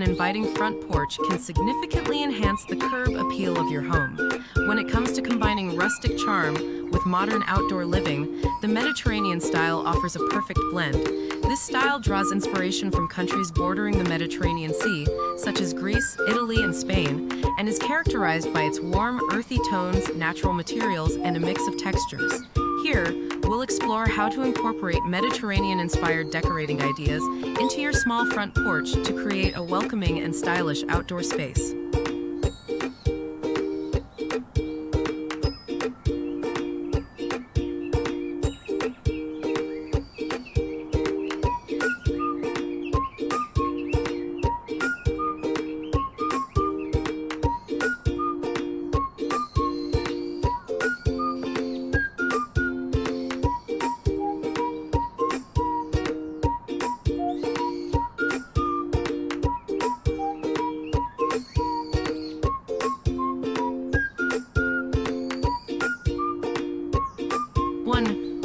and inviting front porch can significantly enhance the curb appeal of your home. When it comes to combining rustic charm with modern outdoor living, the Mediterranean style offers a perfect blend. This style draws inspiration from countries bordering the Mediterranean Sea, such as Greece, Italy, and Spain, and is characterized by its warm, earthy tones, natural materials, and a mix of textures. Here, we'll explore how to incorporate Mediterranean-inspired decorating ideas into your small front porch to create a welcoming and stylish outdoor space.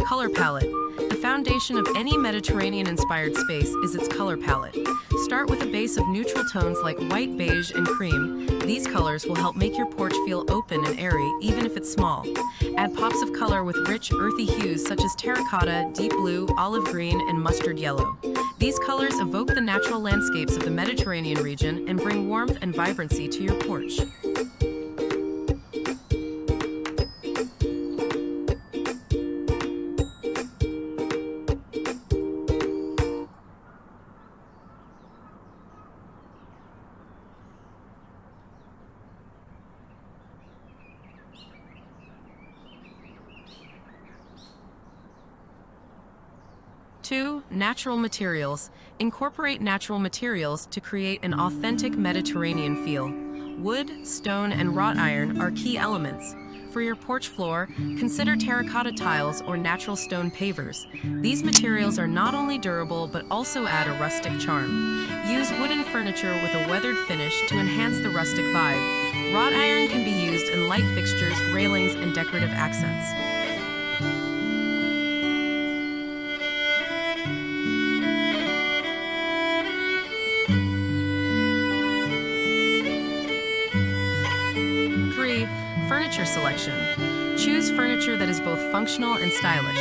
Color palette. The foundation of any Mediterranean-inspired space is its color palette. Start with a base of neutral tones like white, beige, and cream. These colors will help make your porch feel open and airy, even if it's small. Add pops of color with rich, earthy hues such as terracotta, deep blue, olive green, and mustard yellow. These colors evoke the natural landscapes of the Mediterranean region and bring warmth and vibrancy to your porch. 2. Natural materials. Incorporate natural materials to create an authentic Mediterranean feel. Wood, stone, and wrought iron are key elements. For your porch floor, consider terracotta tiles or natural stone pavers. These materials are not only durable but also add a rustic charm. Use wooden furniture with a weathered finish to enhance the rustic vibe. Wrought iron can be used in light fixtures, railings, and decorative accents. Furniture selection. Choose furniture that is both functional and stylish.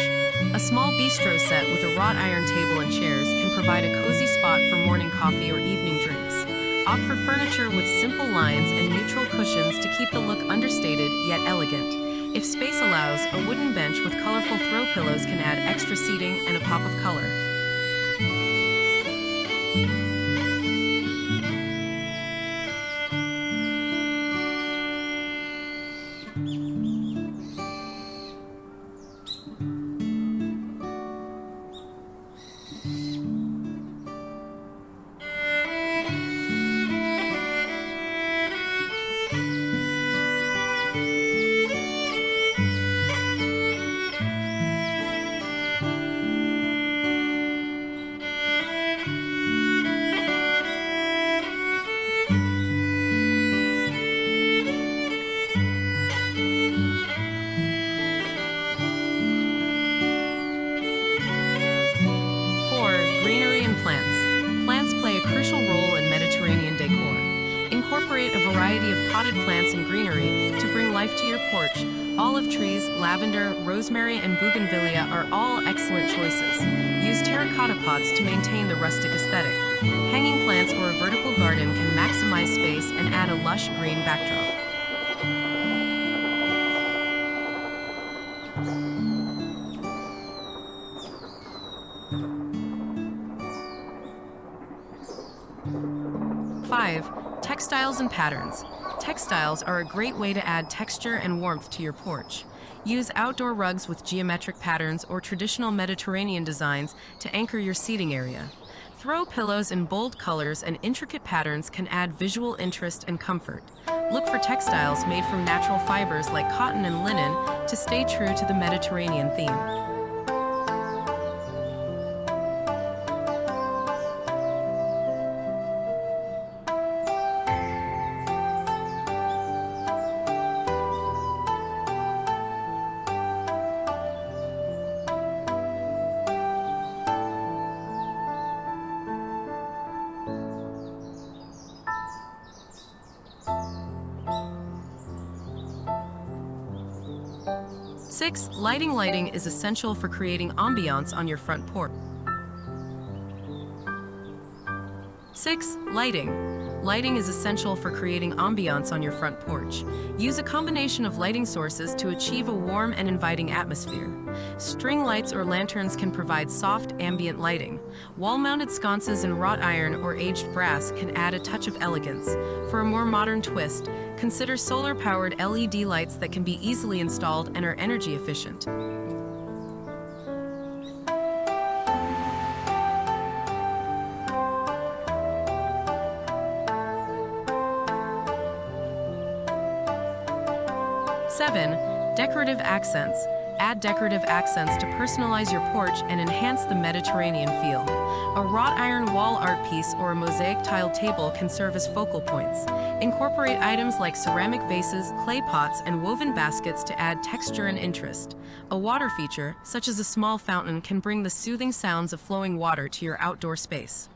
A small bistro set with a wrought iron table and chairs can provide a cozy spot for morning coffee or evening drinks. Opt for furniture with simple lines and neutral cushions to keep the look understated yet elegant. If space allows, a wooden bench with colorful throw pillows can add extra seating and a pop of color. Plants play a crucial role in Mediterranean decor. Incorporate a variety of potted plants and greenery to bring life to your porch. Olive trees, lavender, rosemary, and bougainvillea are all excellent choices. Use terracotta pots to maintain the rustic aesthetic. Hanging plants or a vertical garden can maximize space and add a lush green backdrop. Textiles and patterns. Textiles are a great way to add texture and warmth to your porch. Use outdoor rugs with geometric patterns or traditional Mediterranean designs to anchor your seating area. Throw pillows in bold colors and intricate patterns can add visual interest and comfort. Look for textiles made from natural fibers like cotton and linen to stay true to the Mediterranean theme. 6. Lighting is essential for creating ambiance on your front porch. 6. Lighting is essential for creating ambiance on your front porch. Use a combination of lighting sources to achieve a warm and inviting atmosphere. String lights or lanterns can provide soft, ambient lighting. Wall-mounted sconces in wrought iron or aged brass can add a touch of elegance. For a more modern twist, consider solar-powered LED lights that can be easily installed and are energy efficient. Seven, decorative accents. Add decorative accents to personalize your porch and enhance the Mediterranean feel. A wrought iron wall art piece or a mosaic tiled table can serve as focal points. Incorporate items like ceramic vases, clay pots, and woven baskets to add texture and interest. A water feature, such as a small fountain, can bring the soothing sounds of flowing water to your outdoor space.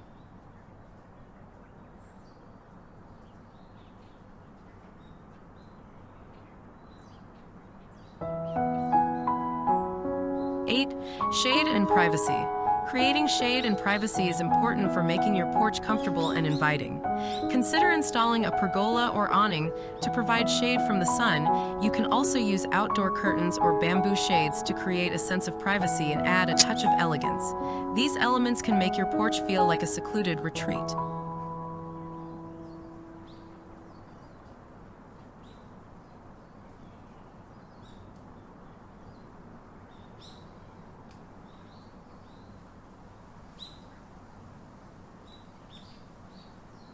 Eight, shade and privacy. Creating shade and privacy is important for making your porch comfortable and inviting. Consider installing a pergola or awning to provide shade from the sun. You can also use outdoor curtains or bamboo shades to create a sense of privacy and add a touch of elegance. These elements can make your porch feel like a secluded retreat.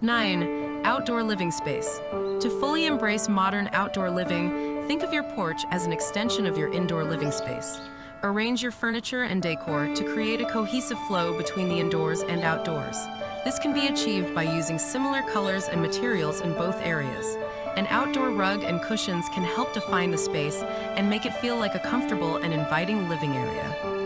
Nine, outdoor living space. To fully embrace modern outdoor living, think of your porch as an extension of your indoor living space. Arrange your furniture and decor to create a cohesive flow between the indoors and outdoors. This can be achieved by using similar colors and materials in both areas. An outdoor rug and cushions can help define the space and make it feel like a comfortable and inviting living area.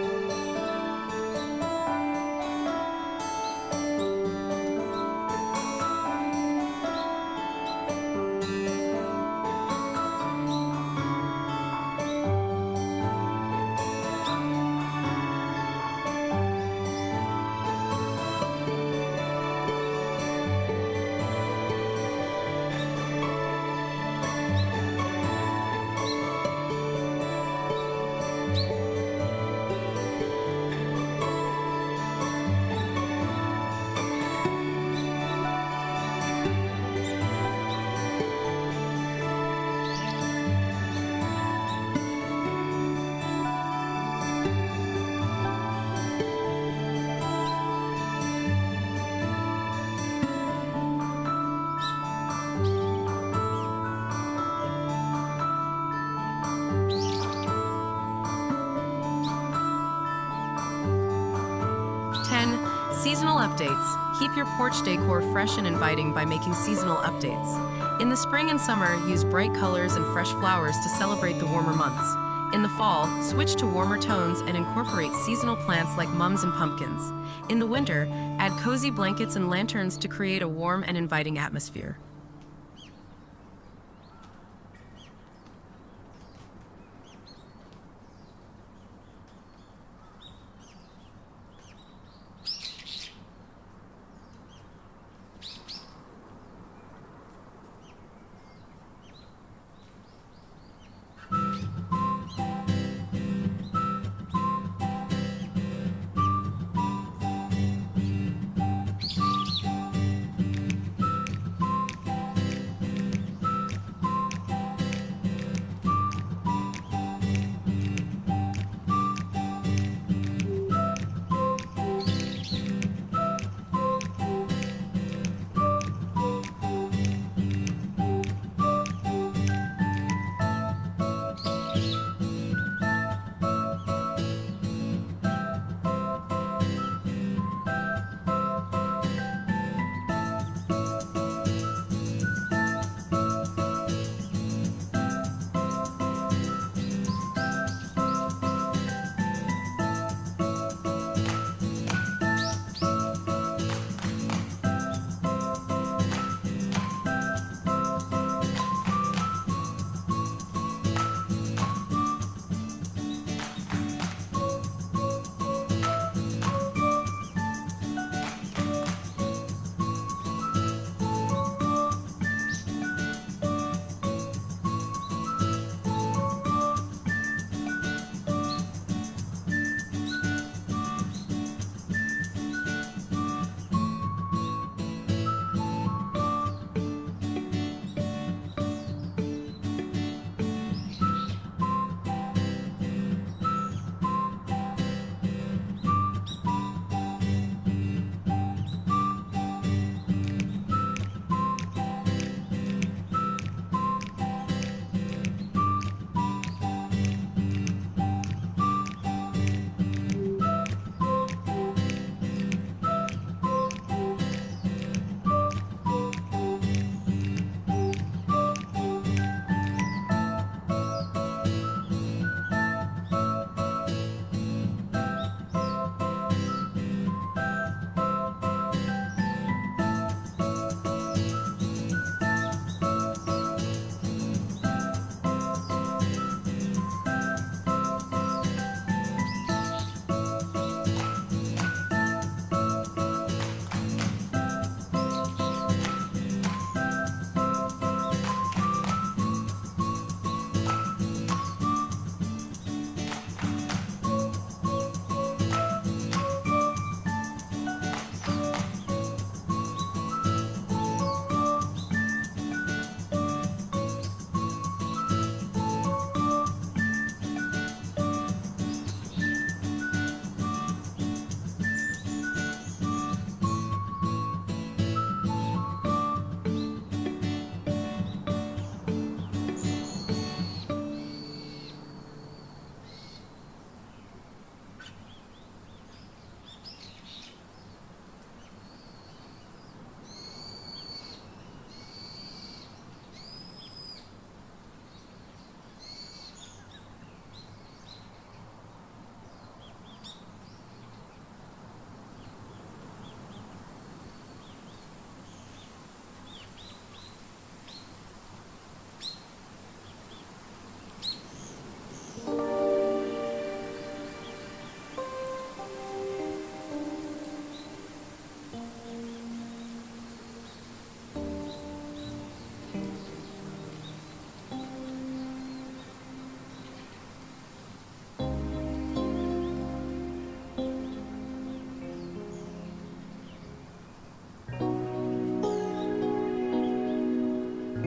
Seasonal updates. Keep your porch decor fresh and inviting by making seasonal updates. In the spring and summer, use bright colors and fresh flowers to celebrate the warmer months. In the fall, switch to warmer tones and incorporate seasonal plants like mums and pumpkins. In the winter, add cozy blankets and lanterns to create a warm and inviting atmosphere.